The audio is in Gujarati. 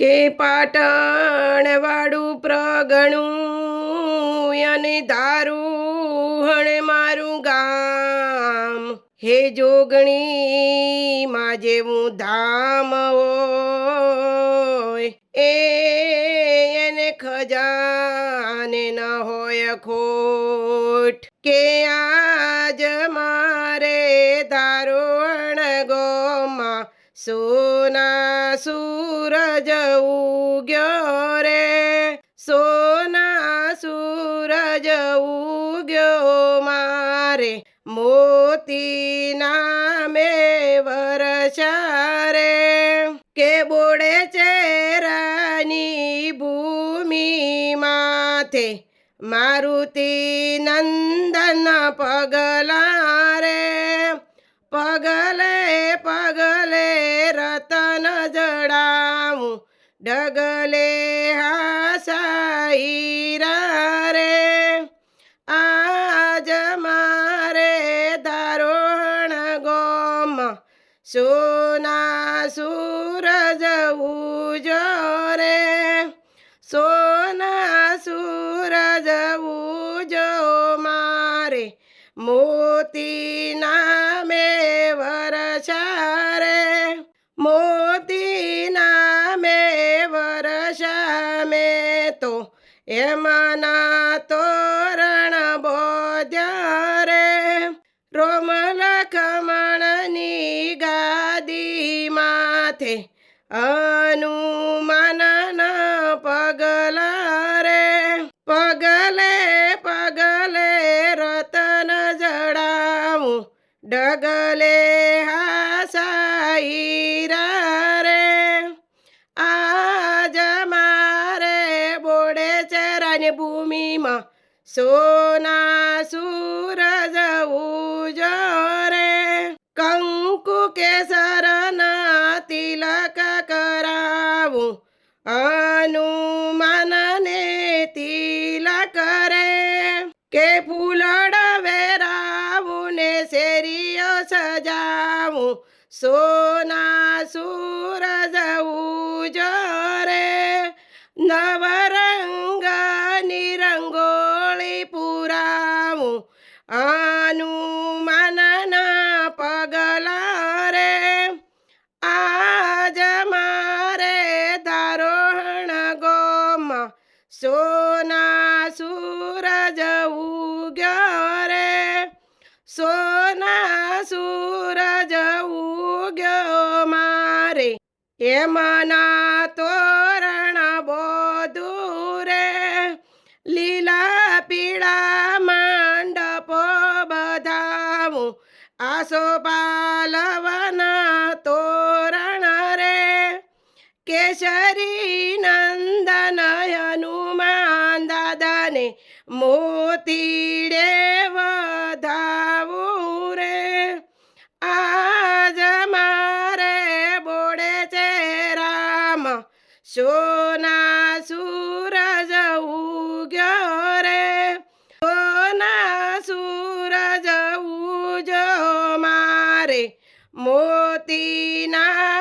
કે પાટણ વાળું પ્રગણું અને ધારું હણે મારું ગામ, હે જોગણી માં જેવું ધામ હોય એને ખજાને ન હોય ખોટ, કે આજ મારે ધારોણ ગોમાં સોના સૂરજ ઉગ્યો રે, સોના સૂરજ ઉગ્યો મારે મોતી નામે વરસા રે, કે બોડે ચેરાની ભૂમિ માથે મારુતિ નંદન પગલા રે, પગલે પગલે રતન જડાવું ડગલે હાસા હીરા રે, આજ મારે ધારોણ ગોમ સોના સૂરજ ઉજો રે, સોના સૂરજ ઉજો મારે મોતી નામે વરસા રે, મોતી નામે વરસા મેં તો એમના તોરણ બોધ્યા રે, રોમ લખમણની ગાદી માથે હનુમાનના પગલા રે, પગલે પગલે રતન જડાવું ડગલે હાસા હીરા રે, આજ મારે બોડે ચેરાની ભૂમિમાં સોના સૂરજ ઉજો રે, કંકુ કેસરના તિલક કરાવું હનુમાનને તિલક રે, કે ફૂલડ વેરાવું ને શેરીઓ સજાવું સોના સૂરજ ઉજો રે, નવરંગની રંગોળી પુરાવું હનુમાનના પગલા રે, આજ મારે ધારોણ ગોમાં સોના સૂરજ ઉગ્યો રે, સોના સૂરજ ઉગ્યો મારે એમના તોરણ બોધું રે, લીલા પીળા મંડપો બધાવું આસો પાલવના તોરણ રે, કેસરી નંદન હનુમાન દાદાને મોતીડે વધાવું રે, આજ મારે બોડે ચેરામ સોના સૂરજ ઉગ્યો રે, સોના સૂરજ ઉજો મારે મોતીના